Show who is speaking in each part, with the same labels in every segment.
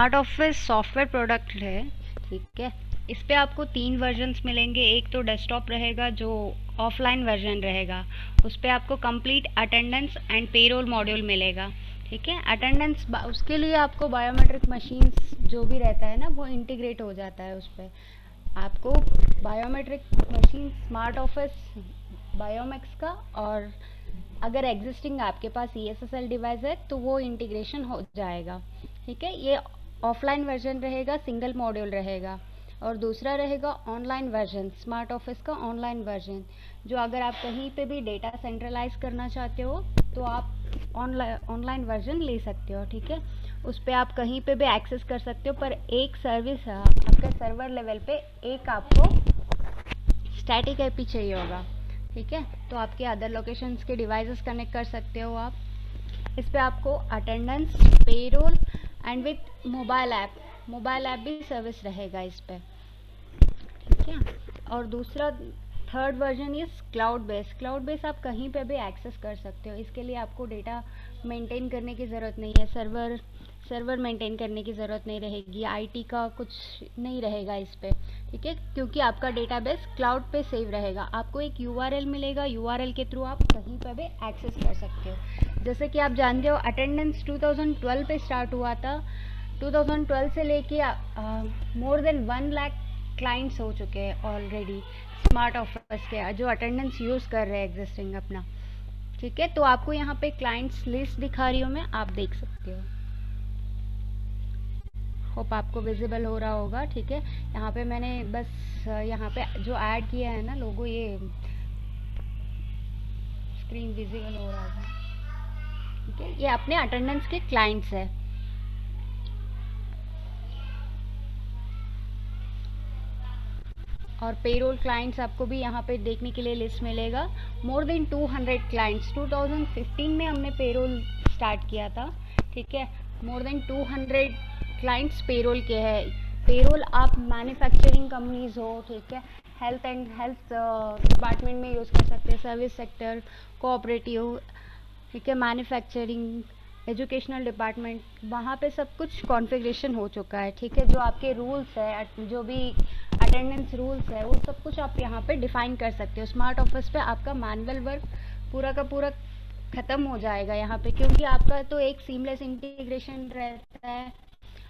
Speaker 1: Smart office software product है, ठीक है। इस पे आपको 3 वर्जन्स मिलेंगे। एक तो डेस्कटॉप रहेगा जो ऑफलाइन वर्जन रहेगा, उस पे आपको complete attendance and payroll module मिलेगा, ठीक है। अटेंडेंस उसके लिए आपको बायोमेट्रिक मशीन्स जो भी रहता है ना वो इंटीग्रेट हो जाता है उस पर। आपको बायोमेट्रिक मशीन स्मार्ट ऑफिस बायोमेक्स का, और अगर एग्जिस्टिंग आपके पास ESSL डिवाइस है तो वो इंटीग्रेशन हो जाएगा, ठीक है। ये ऑफलाइन वर्जन रहेगा, सिंगल मॉड्यूल रहेगा। और दूसरा रहेगा ऑनलाइन वर्जन, स्मार्ट ऑफिस का ऑनलाइन वर्जन, जो अगर आप कहीं पे भी डेटा सेंट्रलाइज करना चाहते हो तो आप ऑनलाइन वर्जन ले सकते हो, ठीक है। उस पर आप कहीं पे भी एक्सेस कर सकते हो, पर एक सर्विस आपके सर्वर लेवल पे एक आपको स्टैटिक आईपी चाहिए होगा, ठीक है। तो आपके अदर लोकेशंस के डिवाइसेस कनेक्ट कर सकते हो आप। इस पे आपको attendance, payroll and with mobile app भी सर्विस रहेगा इस पे, ठीक है। और दूसरा third version is cloud base आप कहीं पे भी एक्सेस कर सकते हो। इसके लिए आपको डेटा मेंटेन करने की ज़रूरत नहीं है, सर्वर मेंटेन करने की ज़रूरत नहीं रहेगी, आईटी का कुछ नहीं रहेगा इस पे, ठीक है। क्योंकि आपका डेटाबेस क्लाउड पे सेव रहेगा। आपको एक यूआरएल मिलेगा, यूआरएल के थ्रू आप कहीं पे भी एक्सेस कर सकते हो। जैसे कि आप जानते हो अटेंडेंस 2012 पे स्टार्ट हुआ था। 2012 से लेके मोर देन 1 लाख क्लाइंट्स हो चुके हैं ऑलरेडी स्मार्ट ऑफिस के, जो अटेंडेंस यूज़ कर रहे हैं एग्जिस्टिंग अपना, ठीक है। तो आपको यहाँ पे क्लाइंट्स लिस्ट दिखा रही हूँ मैं, आप देख सकते हो। होप आपको विजिबल हो रहा होगा, ठीक है। यहाँ पे मैंने बस यहाँ पे जो ऐड किया है ना लोगो, ये स्क्रीन विजिबल हो रहा होगा, ठीक है। ये अपने अटेंडेंस के क्लाइंट्स है। और पेरोल क्लाइंट्स आपको भी यहाँ पे देखने के लिए लिस्ट मिलेगा। मोर देन 200 क्लाइंट्स, 2015 में हमने पेरोल स्टार्ट किया था, ठीक है। मोर देन 200 क्लाइंट्स पेरोल के हैं। पेरोल आप मैन्युफैक्चरिंग कंपनीज हो, ठीक है, हेल्थ डिपार्टमेंट में यूज़ कर सकते हैं, सर्विस सेक्टर, कोऑपरेटिव, ठीक है, मैन्युफैक्चरिंग, एजुकेशनल डिपार्टमेंट, वहाँ पे सब कुछ कॉन्फ़िगरेशन हो चुका है, ठीक है। जो आपके रूल्स है, जो भी अटेंडेंस रूल्स है, वो सब कुछ आप यहाँ पे डिफ़ाइन कर सकते हो। स्मार्ट ऑफिस पे आपका मैनुअल वर्क पूरा का पूरा ख़त्म हो जाएगा यहाँ पे, क्योंकि आपका तो एक सीमलेस इंटीग्रेशन रहता है।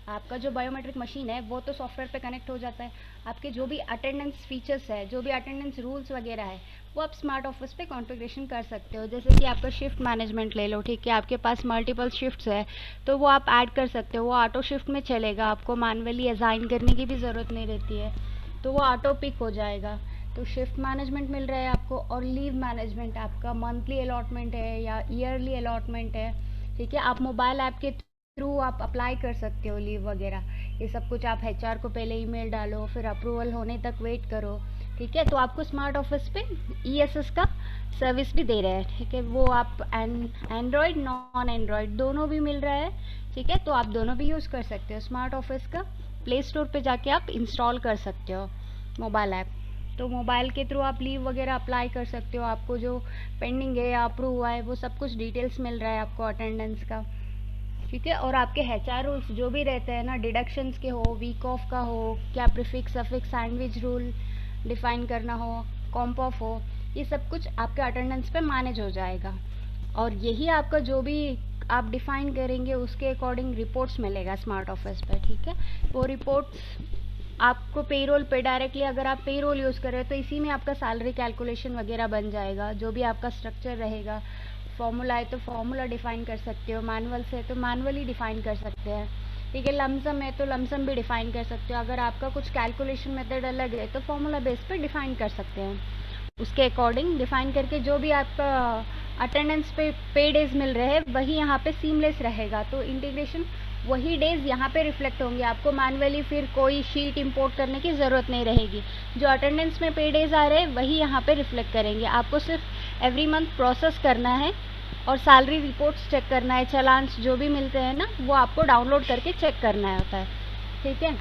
Speaker 1: आपका जो बायोमेट्रिक मशीन है वो तो सॉफ्टवेयर पे कनेक्ट हो जाता है। आपके जो भी अटेंडेंस फीचर्स है, जो भी अटेंडेंस रूल्स वगैरह है, वो आप स्मार्ट ऑफिस पे कॉन्फ़िगरेशन कर सकते हो। जैसे कि आपका शिफ्ट मैनेजमेंट ले लो, ठीक है, आपके पास मल्टीपल शिफ्ट्स है तो वो आप ऐड कर सकते हो। वो ऑटो शिफ्ट में चलेगा, आपको मैनुअली असाइन करने की भी ज़रूरत नहीं रहती है, तो वो ऑटो पिक हो जाएगा। तो शिफ्ट मैनेजमेंट मिल रहा है आपको। और लीव मैनेजमेंट, आपका मंथली अलॉटमेंट है या ईयरली अलॉटमेंट है, ठीक है, आप मोबाइल ऐप के थ्रू आप अप्लाई कर सकते हो लीव वगैरह। ये सब कुछ आप HR को पहले ईमेल डालो, फिर अप्रूवल होने तक वेट करो, ठीक है। तो आपको स्मार्ट ऑफिस पे ESS का सर्विस भी दे रहे हैं, ठीक है। वो आप एंड्रॉयड नॉन एंड्रॉयड दोनों भी मिल रहा है, ठीक है। तो आप दोनों भी यूज़ कर सकते हो। स्मार्ट ऑफिस का प्ले स्टोर पे जाके आप इंस्टॉल कर सकते हो मोबाइल ऐप। तो मोबाइल के थ्रू आप लीव वगैरह अप्लाई कर सकते हो। आपको जो पेंडिंग है या अप्रूव हुआ है वो सब कुछ डिटेल्स मिल रहा है आपको अटेंडेंस का, ठीक है। और आपके HR रूल्स जो भी रहते हैं ना, डिडक्शंस के हो, वीक ऑफ का हो, क्या prefix suffix sandwich rule define करना हो, कॉम्प ऑफ हो, ये सब कुछ आपके अटेंडेंस पे मैनेज हो जाएगा। और यही आपका जो भी आप डिफाइन करेंगे उसके अकॉर्डिंग रिपोर्ट्स मिलेगा स्मार्ट ऑफिस पे, ठीक है। वो रिपोर्ट्स आपको पेरोल पे डायरेक्टली, अगर आप पेरोल यूज़ कर रहे हो तो इसी में आपका सैलरी कैलकुलेशन वगैरह बन जाएगा। जो भी आपका स्ट्रक्चर रहेगा, फॉर्मूला है तो फॉर्मूला डिफ़ाइन कर सकते हो, मैनुअल से तो मैनुअली डिफ़ाइन कर सकते हैं, ठीक है। लमसम है तो लमसम भी डिफ़ाइन कर सकते हो। अगर आपका कुछ कैलकुलेशन मेथड अलग है तो फॉर्मूला बेस पर डिफ़ाइन कर सकते हैं। उसके अकॉर्डिंग डिफ़ाइन करके जो भी आपका अटेंडेंस पे डेज मिल रहे हैं वही यहाँ पे सीमलेस रहेगा। तो इंटीग्रेशन वही डेज यहाँ पे रिफ्लेक्ट होंगे। आपको मैनुअली फिर कोई शीट इंपोर्ट करने की ज़रूरत नहीं रहेगी। जो अटेंडेंस में पे डेज आ रहे हैं वही यहाँ पे रिफ्लेक्ट करेंगे। आपको सिर्फ एवरी मंथ प्रोसेस करना है और सैलरी रिपोर्ट्स चेक करना है। चलान्स जो भी मिलते हैं ना वो आपको डाउनलोड करके चेक करना होता है, ठीक है।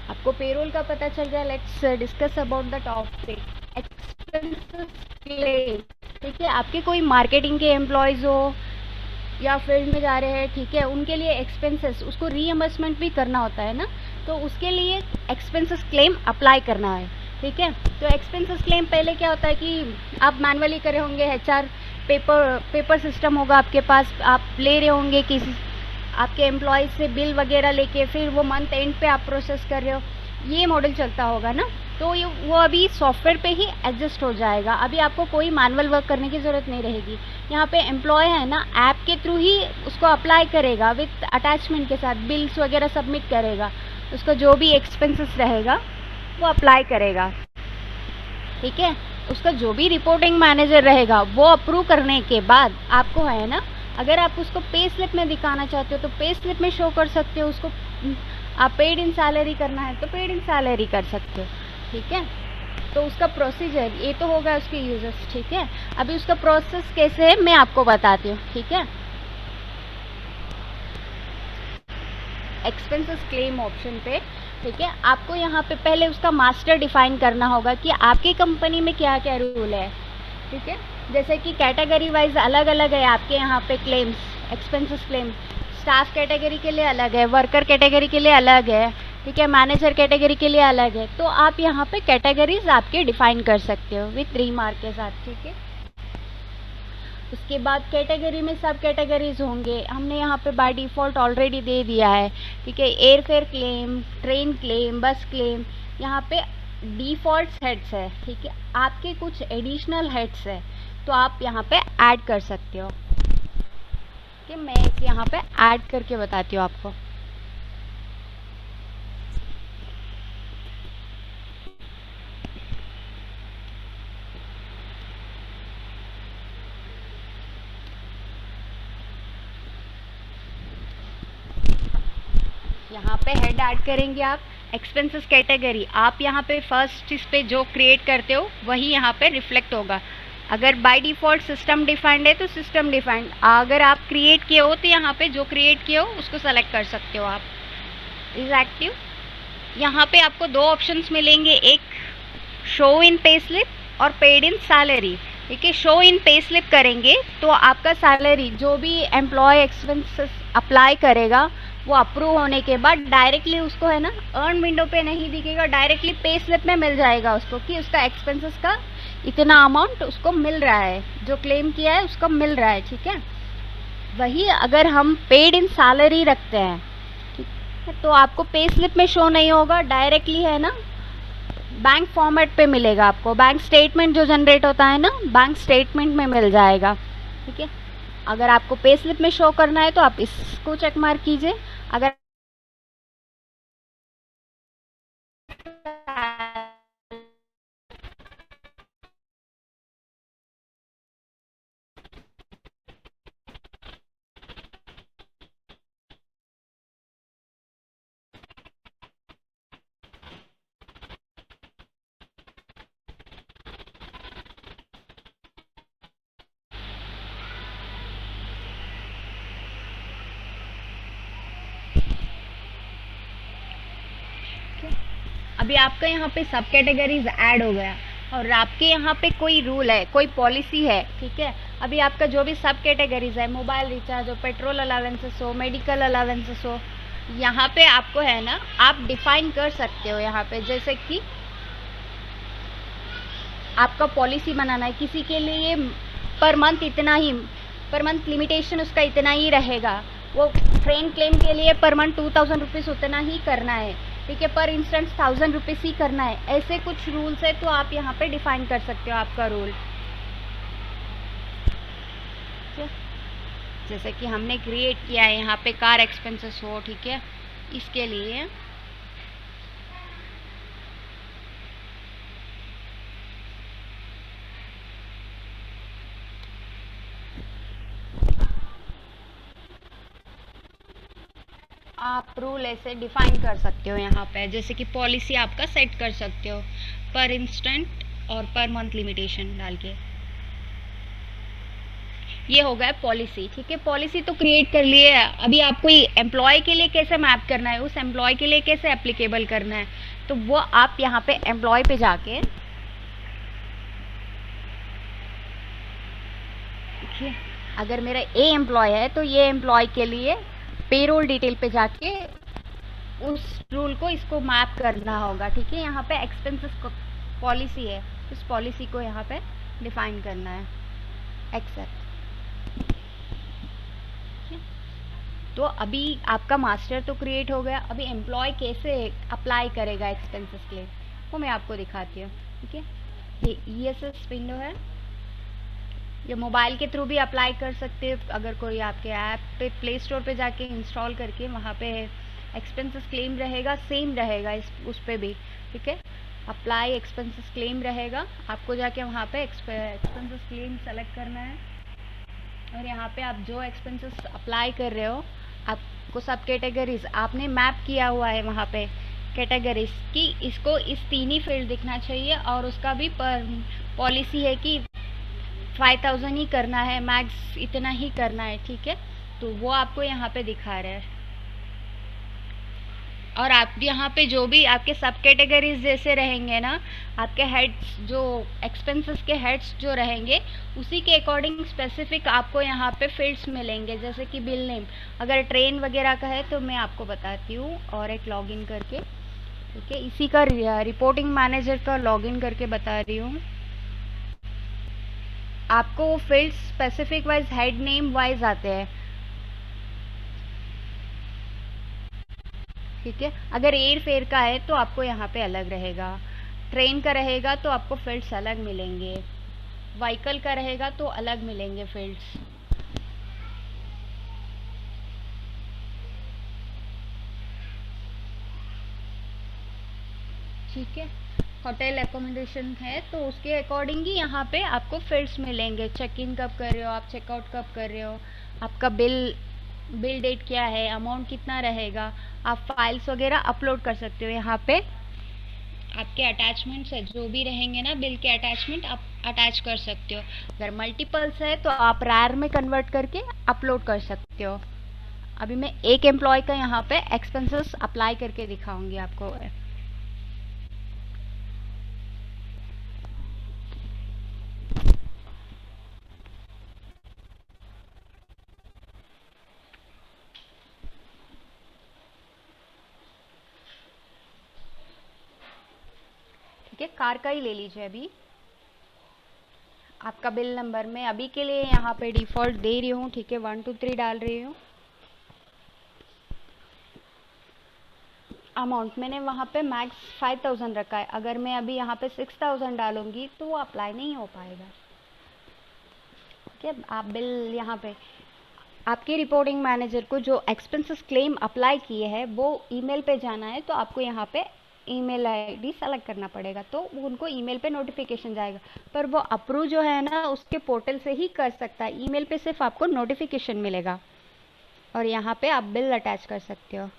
Speaker 1: आपको पेरोल का पता चल गया। Let's discuss about the topic expenses claim, ठीक है। आपके कोई मार्केटिंग के एम्प्लॉयज़ हो या फील्ड में जा रहे हैं, ठीक है, उनके लिए एक्सपेंसेस उसको रीएम्बर्समेंट भी करना होता है ना, तो उसके लिए एक्सपेंसेस क्लेम अप्लाई करना है, ठीक है। तो एक्सपेंसेस क्लेम पहले क्या होता है कि आप मैनुअली करे होंगे, एचआर पेपर सिस्टम होगा आपके पास, आप ले रहे होंगे किसी आपके एम्प्लॉयज़ से बिल वगैरह लेके, फिर वो मंथ एंड पे आप प्रोसेस कर रहे हो, ये मॉडल चलता होगा ना। तो ये वो अभी सॉफ्टवेयर पे ही एडजस्ट हो जाएगा, अभी आपको कोई मैनुअल वर्क करने की ज़रूरत नहीं रहेगी। यहाँ पे एम्प्लॉय है ना, ऐप के थ्रू ही उसको अप्लाई करेगा, विथ अटैचमेंट के साथ बिल्स वगैरह सबमिट करेगा, उसका जो भी एक्सपेंसेस रहेगा वो अप्लाई करेगा, ठीक है। उसका जो भी रिपोर्टिंग मैनेजर रहेगा वो अप्रूव करने के बाद आपको है ना, अगर आप उसको पे स्लिप में दिखाना चाहते हो तो पे स्लिप में शो कर सकते हो उसको, आप पेड इन सैलरी करना है तो पेड इन सैलरी कर सकते हो, ठीक है। तो उसका प्रोसीजर ये तो होगा उसके यूजर्स, ठीक है। अभी उसका प्रोसेस कैसे है मैं आपको बताती हूँ, ठीक है। एक्सपेंसेस क्लेम ऑप्शन पे, ठीक है, आपको यहाँ पे पहले उसका मास्टर डिफाइन करना होगा कि आपकी कंपनी में क्या क्या रूल है, ठीक है। जैसे कि कैटेगरी वाइज अलग अलग है आपके यहाँ पे claims, expenses claim staff category के लिए अलग है, वर्कर कैटेगरी के लिए अलग है, ठीक है, मैनेजर कैटेगरी के लिए अलग है। तो आप यहाँ पे कैटेगरीज आपके डिफाइन कर सकते हो विथ रिमार्क के साथ, ठीक है। उसके बाद कैटेगरी में सब कैटेगरीज होंगे, हमने यहाँ पे बाय डिफ़ॉल्ट ऑलरेडी दे दिया है, ठीक है। एयरफेयर क्लेम, ट्रेन क्लेम, बस क्लेम, यहाँ पे डिफ़ॉल्ट हेड्स है, ठीक है। आपके कुछ एडिशनल हेड्स है तो आप यहाँ पे ऐड कर सकते हो, कि मैं इसे यहाँ पे ऐड करके बताती हूँ आपको। यहाँ पे हेड ऐड करेंगे आप, एक्सपेंसेस कैटेगरी, आप यहाँ पे फर्स्ट इस पे जो क्रिएट करते हो वही यहाँ पे रिफ्लेक्ट होगा। अगर बाय डिफ़ॉल्ट सिस्टम डिफाइंड है तो सिस्टम डिफाइंड, अगर आप क्रिएट किए हो तो यहाँ पे जो क्रिएट किए हो उसको सेलेक्ट कर सकते हो आप। इज एक्टिव, यहाँ पे आपको दो ऑप्शंस मिलेंगे, एक शो इन पे स्लिप और पेड इन सैलरी, ठीक है। शो इन पे स्लिप करेंगे तो आपका सैलरी जो भी एम्प्लॉय एक्सपेंसेस अप्लाई करेगा वो अप्रूव होने के बाद डायरेक्टली उसको है ना अर्न विंडो पे नहीं दिखेगा, डायरेक्टली पे स्लिप में मिल जाएगा उसको कि उसका एक्सपेंसेस का इतना अमाउंट उसको मिल रहा है, जो क्लेम किया है उसको मिल रहा है, ठीक है। वही अगर हम पेड इन सैलरी रखते हैं, ठीक है, तो आपको पे स्लिप में शो नहीं होगा, डायरेक्टली है ना बैंक फॉर्मेट पे मिलेगा आपको, बैंक स्टेटमेंट जो जनरेट होता है ना बैंक स्टेटमेंट में मिल जाएगा, ठीक है। अगर आपको पे स्लिप में शो करना है तो आप इसको चेक मार्क कीजिए, अगर अभी आपका यहाँ पे सब कैटेगरीज ऐड हो गया और आपके यहाँ पे कोई रूल है, कोई पॉलिसी है, ठीक है। अभी आपका जो भी सब कैटेगरीज है, मोबाइल रिचार्ज हो, पेट्रोल अलावेंसेस हो, मेडिकल अलावेंसेस हो, यहाँ पे आपको है ना आप डिफाइन कर सकते हो यहाँ पे, जैसे कि आपका पॉलिसी बनाना है किसी के लिए पर मंथ इतना ही, पर मंथ लिमिटेशन उसका इतना ही रहेगा, वो ट्रेन क्लेम के लिए पर मंथ 2000 रुपीज़ उतना ही करना है, ठीक है, पर इंस्टेंस 1000 रुपीज़ ही करना है, ऐसे कुछ रूल्स है तो आप यहाँ पे डिफाइन कर सकते हो आपका रूल, ठीक है। जैसे कि हमने क्रिएट किया है यहाँ पे कार एक्सपेंसेस हो, ठीक है, इसके लिए आप रूल ऐसे डिफाइन कर सकते हो यहाँ पे, जैसे कि पॉलिसी आपका सेट कर सकते हो पर इंस्टेंट और पर मंथ लिमिटेशन डाल के, ये हो गया पॉलिसी, ठीक है। पॉलिसी तो क्रिएट कर लिए, अभी आपको एम्प्लॉय के लिए कैसे मैप करना है, उस एम्प्लॉय के लिए कैसे एप्लीकेबल करना है, तो वो आप यहाँ पे एम्प्लॉय पे जाके, ठीक है, अगर मेरा ए एम्प्लॉय है तो ये एम्प्लॉय के लिए पेरोल डिटेल पे जाके उस रूल को इसको मैप करना होगा। ठीक है, यहाँ पे एक्सपेंसेस पॉलिसी है, उस पॉलिसी को यहाँ पे डिफाइन करना है। एक्सेप्ट। तो अभी आपका मास्टर तो क्रिएट हो गया, अभी एम्प्लॉय कैसे अप्लाई करेगा एक्सपेंसेस के लिए वो मैं आपको दिखाती हूँ। ठीक है, ये ESS विंडो है, ये मोबाइल के थ्रू भी अप्लाई कर सकते हो। अगर कोई आपके ऐप पे प्ले स्टोर पे जाके इंस्टॉल करके वहाँ पे एक्सपेंसेस क्लेम रहेगा, सेम रहेगा उस पर भी। ठीक है, अप्लाई एक्सपेंसेस क्लेम रहेगा, आपको जाके वहाँ पे एक्सपेंसेस क्लेम सेलेक्ट करना है और यहाँ पे आप जो एक्सपेंसेस अप्लाई कर रहे हो आपको सब कैटेगरीज आपने मैप किया हुआ है वहाँ पे कैटेगरीज की, इसको इस 3 ही फील्ड दिखना चाहिए और उसका भी पॉलिसी है कि 5000 ही करना है, मैक्स इतना ही करना है। ठीक है, तो वो आपको यहाँ पे दिखा रहे हैं और आप यहाँ पे जो भी आपके सब कैटेगरीज जैसे रहेंगे ना, आपके हेड्स जो एक्सपेंसेस के हेड्स जो रहेंगे उसी के अकॉर्डिंग स्पेसिफिक आपको यहाँ पे फील्ड्स मिलेंगे। जैसे कि बिल नेम, अगर ट्रेन वगैरह का है तो मैं आपको बताती हूँ और एक लॉगिन करके। ठीक है, इसी का रिपोर्टिंग मैनेजर का लॉगिन करके बता रही हूँ आपको। वो field specific wise head name wise आते हैं। ठीक है, अगर एयर फेयर का है तो आपको यहाँ पे अलग रहेगा, ट्रेन का रहेगा तो आपको फील्ड्स अलग मिलेंगे, व्हीकल का रहेगा तो अलग मिलेंगे फील्ड्स। ठीक है, होटल एकोमोडेशन है तो उसके अकॉर्डिंग ही यहाँ पे आपको फील्ड्स मिलेंगे। चेक इन कब कर रहे हो आप, चेकआउट कब कर रहे हो, आपका बिल डेट क्या है, अमाउंट कितना रहेगा, आप फाइल्स वगैरह अपलोड कर सकते हो। यहाँ पे आपके अटैचमेंट्स है जो भी रहेंगे ना, बिल के अटैचमेंट आप अटैच कर सकते हो। अगर मल्टीपल्स है तो आप रार में कन्वर्ट करके अपलोड कर सकते हो। अभी मैं एक एम्प्लॉय का यहाँ पे एक्सपेंसेस अप्लाई करके दिखाऊंगी आपको। ठीक है, कार का ही ले लीजिए। अभी आपका बिल नंबर मैं अभी के लिए यहाँ पे डिफ़ॉल्ट दे रही हूँ। ठीक है, 1 2 3 डाल रही हूँ। अमाउंट मैंने वहाँ पे मैक्स 5000 रखा है, अगर मैं अभी यहाँ पे 6000 डालूंगी तो वो अप्लाई नहीं हो पाएगा। ठीक है, आप बिल यहाँ पे आपके रिपोर्टिंग मैनेजर को जो एक्सपेंसेस क्लेम अप्लाई किए हैं वो ईमेल पे जाना है, तो आपको यहाँ पे ईमेल आईडी सेलेक्ट करना पड़ेगा, तो उनको ईमेल पे नोटिफिकेशन जाएगा। पर वो अप्रूव जो है ना उसके पोर्टल से ही कर सकता है, ईमेल पे सिर्फ आपको नोटिफिकेशन मिलेगा और यहाँ पे आप बिल अटैच कर सकते हो।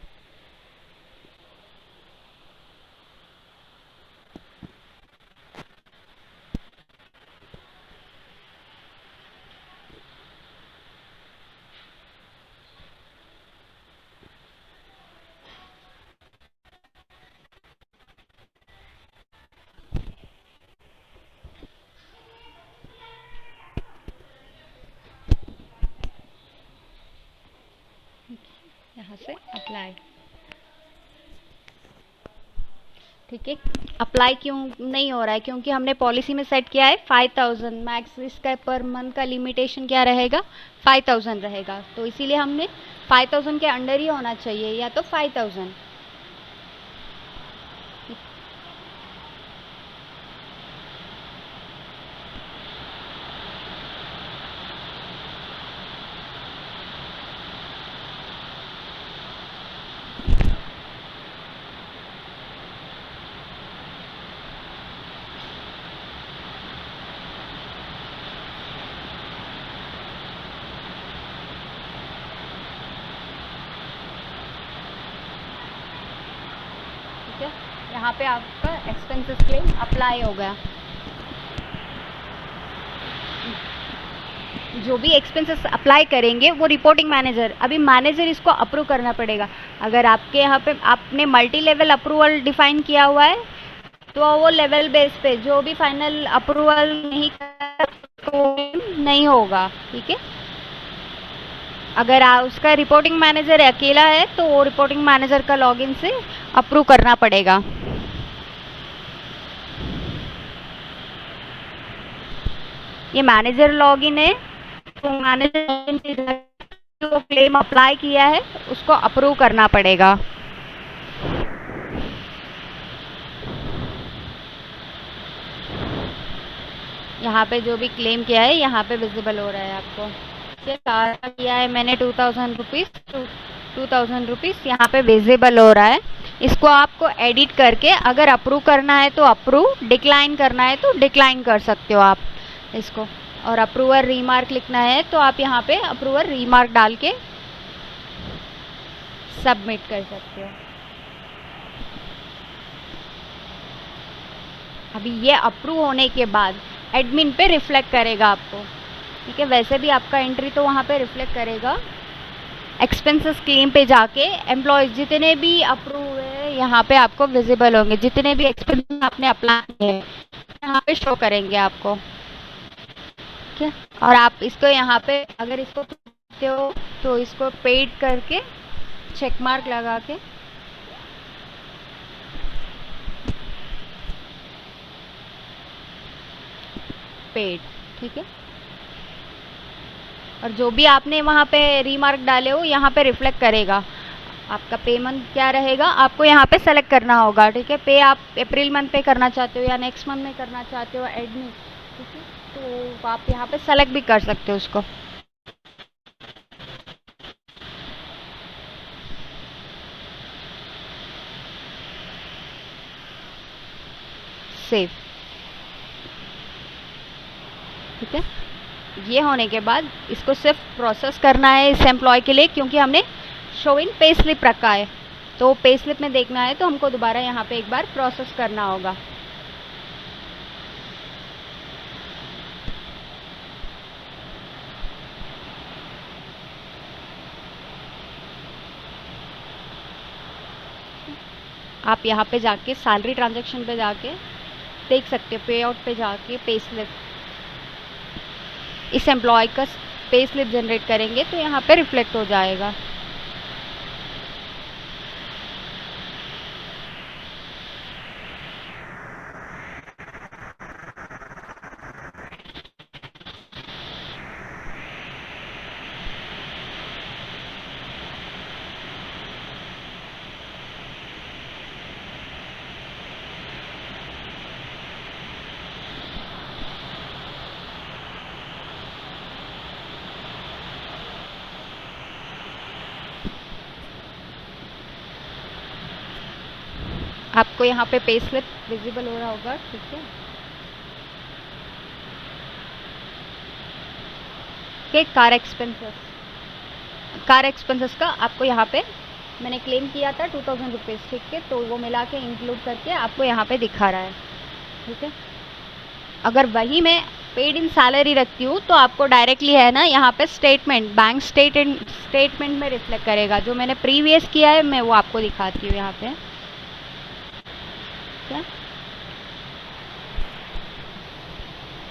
Speaker 1: यहाँ से अप्लाई। ठीक है, अप्लाई क्यों नहीं हो रहा है, क्योंकि हमने पॉलिसी में सेट किया है 5000 मैक्स। इसका पर मंथ का लिमिटेशन क्या रहेगा, 5000 रहेगा, तो इसीलिए हमने 5000 के अंडर ही होना चाहिए या तो 5000। यहाँ पे आपका एक्सपेंसेस क्लेम अप्लाई हो गया। जो भी एक्सपेंसेस अप्लाई करेंगे वो रिपोर्टिंग मैनेजर, अभी मैनेजर इसको अप्रूव करना पड़ेगा। अगर आपके यहाँ पे आपने मल्टी लेवल अप्रूवल डिफाइन किया हुआ है तो वो लेवल बेस पे जो भी फाइनल अप्रूवल नहीं कर तो नहीं होगा। ठीक है, अगर उसका रिपोर्टिंग मैनेजर अकेला है तो वो रिपोर्टिंग मैनेजर का लॉगिन से अप्रूव करना पड़ेगा। ये मैनेजर लॉगिन है, तो मैनेजर लॉगिन से जो क्लेम अप्लाई किया है उसको अप्रूव करना पड़ेगा। यहाँ पे जो भी क्लेम किया है यहाँ पे विजिबल हो रहा है आपको। ये सारा किया है मैंने 2000 रुपीज़, 2000 रुपीज़ यहाँ पे विजिबल हो रहा है। इसको आपको एडिट करके अगर अप्रूव करना है तो अप्रूव, डिक्लाइन करना है तो डिक्लाइन कर सकते हो आप इसको। और अप्रूवर रीमार्क लिखना है तो आप यहाँ पे अप्रूवर रीमार्क डाल के सबमिट कर सकते हो। अभी ये अप्रूव होने के बाद एडमिन पे रिफ्लेक्ट करेगा आपको, ठीक है। वैसे भी आपका एंट्री तो वहाँ पे रिफ्लेक्ट करेगा। एक्सपेंसेस क्लेम पे जाके एम्प्लॉयज जितने भी अप्रूव हुए यहाँ पे आपको विजिबल होंगे, जितने भी एक्सपेंसेस आपने अप्लाई किए यहाँ पे शो करेंगे आपको, ठीक है। और आप इसको यहाँ पे अगर इसको करते हो तो इसको पेड करके चेक मार्क लगा के पेड, ठीक है। और जो भी आपने वहाँ पे रीमार्क डाले हो यहाँ पे रिफ्लेक्ट करेगा। आपका पेमेंट क्या रहेगा आपको यहाँ पे सेलेक्ट करना होगा, ठीक है। पे आप अप्रैल मंथ पे करना चाहते हो या नेक्स्ट मंथ में करना चाहते हो एडमिन, ठीक है, तो आप यहाँ पे सेलेक्ट भी कर सकते हो उसको। सेव, ठीक है। ये होने के बाद इसको सिर्फ प्रोसेस करना है इस एम्प्लॉय के लिए, क्योंकि हमने शो इन पे स्लिप रखा है, तो पे स्लिप में देखना है तो हमको दोबारा यहाँ पे एक बार प्रोसेस करना होगा। आप यहाँ पे जाके सैलरी ट्रांजैक्शन पे जाके देख सकते हो, पे आउट पे जाके पे स्लिप, इस एम्प्लॉय का पे स्लिप जनरेट करेंगे तो यहाँ पे रिफ्लेक्ट हो जाएगा। आपको यहाँ पे पे स्लिप विजिबल हो रहा होगा, ठीक है। कार एक्सपेंसेस का आपको यहाँ पे मैंने क्लेम किया था 2000 रुपीज़, ठीक है, तो वो मिला के इंक्लूड करके आपको यहाँ पे दिखा रहा है, ठीक है। अगर वही मैं पेड इन सैलरी रखती हूँ तो आपको डायरेक्टली है ना यहाँ पे स्टेटमेंट, बैंक स्टेटमेंट में रिफ्लेक्ट करेगा। जो मैंने प्रीवियस किया है मैं वो आपको दिखाती हूँ यहाँ पे, ठीक है।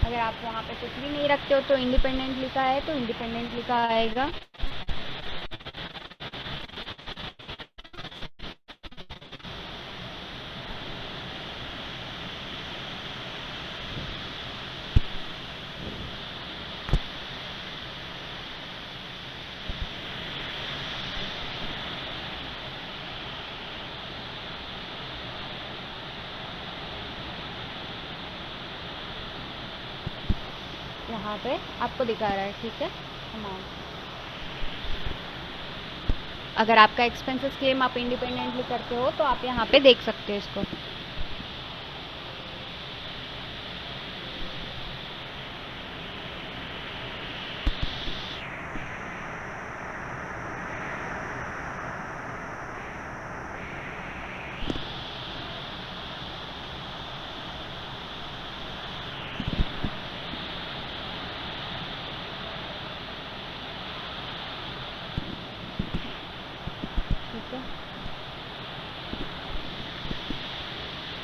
Speaker 1: अगर आप वहाँ पे कुछ भी नहीं रखते हो तो इंडिपेंडेंट लिखा है तो इंडिपेंडेंट लिखा आएगा। यहाँ पे आपको दिखा रहा है, ठीक है, अमाउंट। अगर आपका एक्सपेंसेस क्लेम आप इंडिपेंडेंटली करते हो तो आप यहाँ पे देख सकते हो इसको।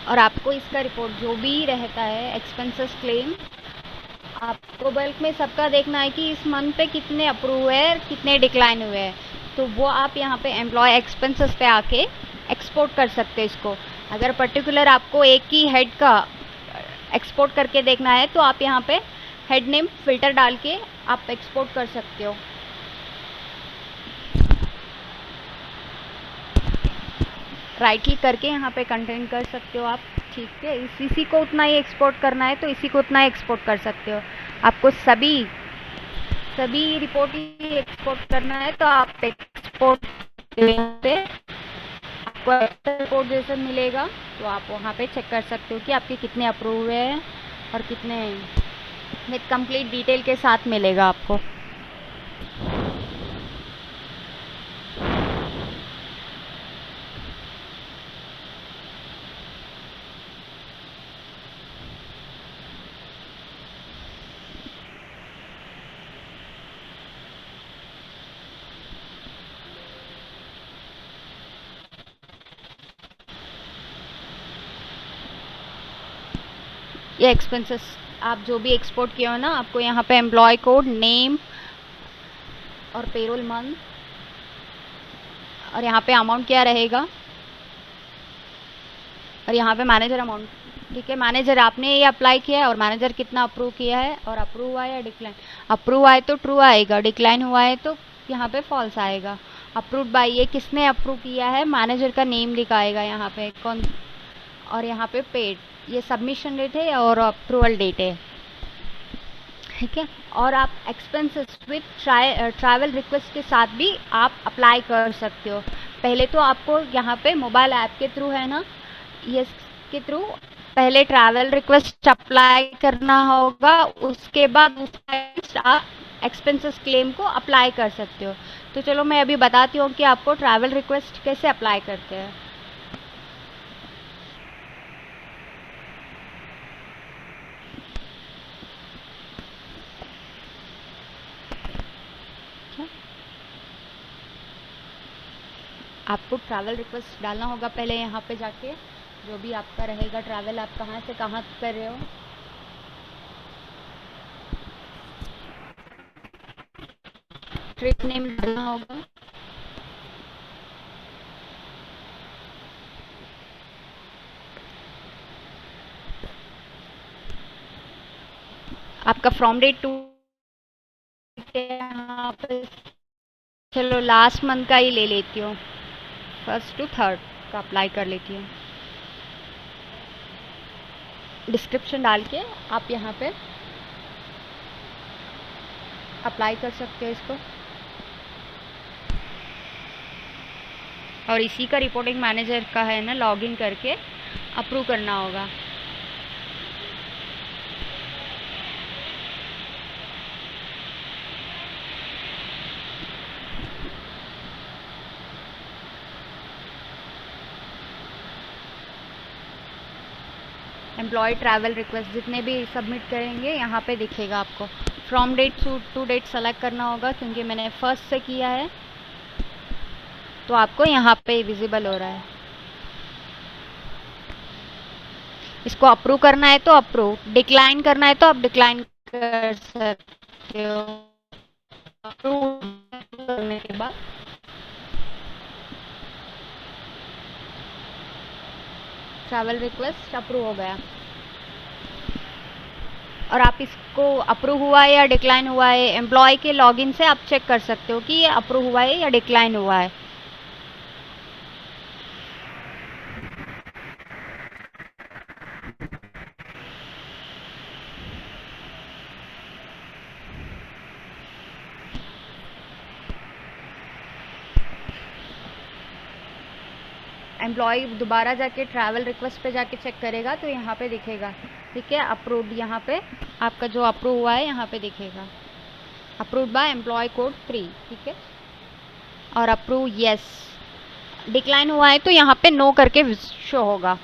Speaker 1: और आपको इसका रिपोर्ट जो भी रहता है एक्सपेंसेस क्लेम आपको बल्क में सबका देखना है कि इस मंथ पे कितने अप्रूव हुए हैं, कितने डिक्लाइन हुए हैं, तो वो आप यहाँ पे एम्प्लॉय एक्सपेंसेस पे आके एक्सपोर्ट कर सकते हैं इसको। अगर पर्टिकुलर आपको एक ही हेड का एक्सपोर्ट करके देखना है तो आप यहाँ पे हेड नेम फिल्टर डाल के आप एक्सपोर्ट कर सकते हो। राइट क्लिक करके यहाँ पे कंटेंट कर सकते हो आप, ठीक है। इसी को उतना ही एक्सपोर्ट करना है तो इसी को उतना ही एक्सपोर्ट कर सकते हो। आपको सभी रिपोर्ट ही एक्सपोर्ट करना है तो आप एक्सपोर्ट पे आपको रिपोर्ट जैसा मिलेगा, तो आप वहाँ पे चेक कर सकते हो कि आपके कितने अप्रूव हुए हैं और कितने, विद कंप्लीट डिटेल के साथ मिलेगा आपको। ये एक्सपेंसेस आप जो भी एक्सपोर्ट किए हो ना, आपको यहाँ पे एम्प्लॉय कोड, नेम और पेरोल मंथ, और यहाँ पे अमाउंट क्या रहेगा, और यहाँ पे मैनेजर अमाउंट, ठीक है। मैनेजर आपने ये अप्लाई किया है और मैनेजर कितना अप्रूव किया है, और अप्रूव हुआ है या डिक्लाइन। अप्रूव आए तो ट्रू आएगा, डिक्लाइन हुआ है तो यहाँ पे फॉल्स आएगा। अप्रूव्ड बाय, ये किसने अप्रूव किया है, मैनेजर का नेम लिखाएगा यहाँ पे कौन, और यहाँ पे पेड, ये सबमिशन डेट है और अप्रूवल डेट है, ठीक है। और आप एक्सपेंसेस विथ ट्रैवल रिक्वेस्ट के साथ भी आप अप्लाई कर सकते हो। पहले तो आपको यहाँ पे मोबाइल ऐप के थ्रू है ना, ये के थ्रू पहले ट्रैवल रिक्वेस्ट अप्लाई करना होगा, उसके बाद उसका आप एक्सपेंसेस क्लेम को अप्लाई कर सकते हो। तो चलो मैं अभी बताती हूँ कि आपको ट्रैवल रिक्वेस्ट कैसे अप्लाई करते हैं। आपको ट्रैवल रिक्वेस्ट डालना होगा पहले यहाँ पे जाके, जो भी आपका रहेगा ट्रैवल, आप कहाँ से कहाँ कर रहे हो, ट्रिप नेम डालना होगा। आपका फ्रॉम डेट टू, यहाँ पे चलो लास्ट मंथ का ही ले लेती हूँ, 1st to 3rd का अप्लाई कर लेती हूँ। डिस्क्रिप्शन डाल के आप यहाँ पे अप्लाई कर सकते हो इसको, और इसी का रिपोर्टिंग मैनेजर का है ना, लॉगिन करके अप्रूव करना होगा। एम्प्लॉय ट्रैवल रिक्वेस्ट जितने भी सबमिट करेंगे यहाँ पे दिखेगा आपको। From date to date select करना होगा, क्योंकि मैंने फर्स्ट से किया है तो आपको यहाँ पे विजिबल हो रहा है। इसको अप्रूव करना है तो अप्रूव, डिक्लाइन करना है तो आप डिक्लाइन कर सकते हो। अप्रूव करने के बाद ट्रैवल रिक्वेस्ट अप्रूव हो गया, और आप इसको अप्रूव हुआ है या डिक्लाइन हुआ है, एम्प्लॉय के लॉगिन से आप चेक कर सकते हो कि ये अप्रूव हुआ है या डिक्लाइन हुआ है। एम्प्लॉय दोबारा जाके ट्रैवल रिक्वेस्ट पे जाके चेक करेगा तो यहाँ पे दिखेगा, ठीक है, अप्रूव्ड, यहाँ पे आपका जो अप्रूव हुआ है यहाँ पे दिखेगा, अप्रूव्ड बाय एम्प्लॉय कोड 3, ठीक है, और अप्रूव यस। डिक्लाइन हुआ है तो यहाँ पे नो करके शो होगा।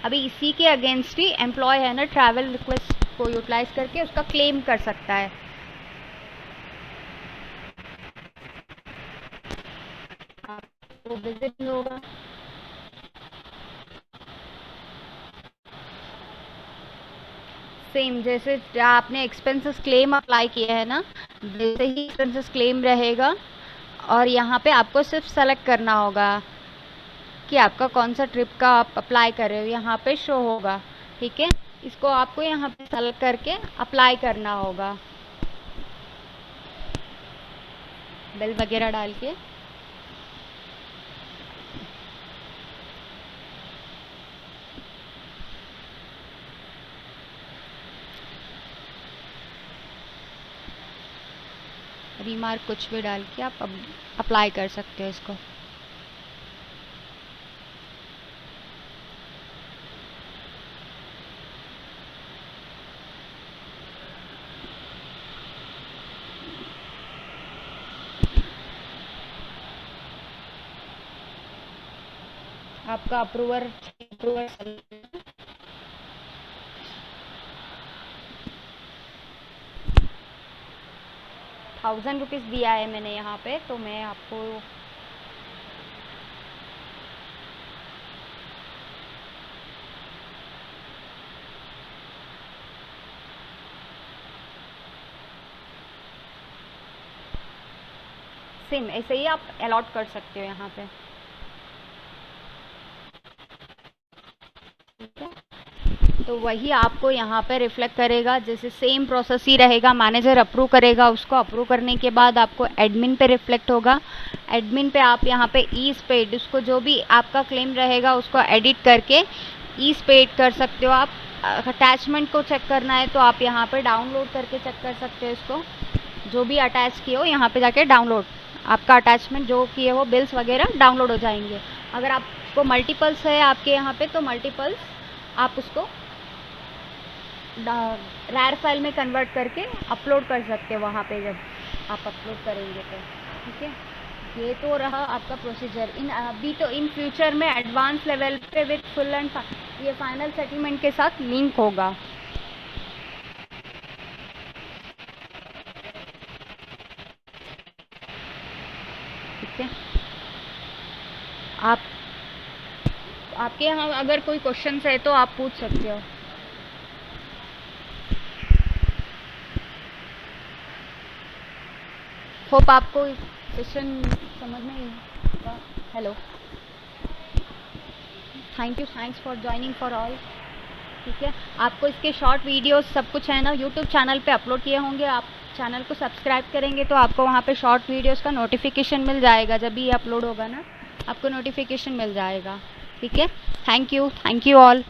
Speaker 1: अभी इसी के अगेंस्ट ही एम्प्लॉय है ना, ट्रैवल रिक्वेस्ट को यूटिलाइज करके उसका क्लेम कर सकता है। आपको विजिट होगा, सेम जैसे आपने एक्सपेंसेस क्लेम अप्लाई किया है ना, वैसे ही एक्सपेंसेस क्लेम रहेगा। और यहाँ पे आपको सिर्फ सेलेक्ट करना होगा कि आपका कौन सा ट्रिप का आप अप्लाई कर रहे हो, यहाँ पे शो होगा। ठीक है, इसको आपको यहाँ पे सेलेक्ट करके अप्लाई करना होगा, बिल वगैरह डाल के। रिमार्क कुछ भी डाल के आप अप्लाई कर सकते हो इसको। आपका अप्रूवर 1000 रुपीज़ दिया है मैंने यहाँ पे, तो मैं आपको सेम ऐसे ही आप अलॉट कर सकते हो यहाँ पे। तो वही आपको यहाँ पे रिफ्लेक्ट करेगा, जैसे सेम प्रोसेस ही रहेगा। मैनेजर अप्रूव करेगा, उसको अप्रूव करने के बाद आपको एडमिन पे रिफ्लेक्ट होगा। एडमिन पे आप यहाँ पे ईज पेड, उसको जो भी आपका क्लेम रहेगा उसको एडिट करके ईज पेड कर सकते हो आप। अटैचमेंट को चेक करना है तो आप यहाँ पे डाउनलोड करके चेक कर सकते हो इसको, जो भी अटैच किए हो यहाँ पे जाके डाउनलोड, आपका अटैचमेंट जो किए हो बिल्स वगैरह डाउनलोड हो जाएंगे। अगर आपको मल्टीपल्स है आपके यहाँ पे तो मल्टीपल्स आप उसको रैर फाइल में कन्वर्ट करके अपलोड कर सकते हो वहाँ पे जब आप अपलोड करेंगे तो। ठीक है, ये तो रहा आपका प्रोसीजर। अभी तो इन फ्यूचर में एडवांस लेवल पे विथ फुल एंड ये फाइनल सेटलमेंट के साथ लिंक होगा। ठीक है, आपके यहाँ अगर कोई क्वेश्चन है तो आप पूछ सकते हो। होप आपको क्वेश्चन समझ में आएगा। Hello, thanks for joining for all. ठीक है, आपको इसके शॉर्ट वीडियोस सब कुछ है ना यूट्यूब चैनल पे अपलोड किए होंगे। आप चैनल को सब्सक्राइब करेंगे तो आपको वहाँ पे शॉर्ट वीडियोस का नोटिफिकेशन मिल जाएगा। जब भी ये अपलोड होगा ना आपको नोटिफिकेशन मिल जाएगा। ठीक है, थैंक यू ऑल।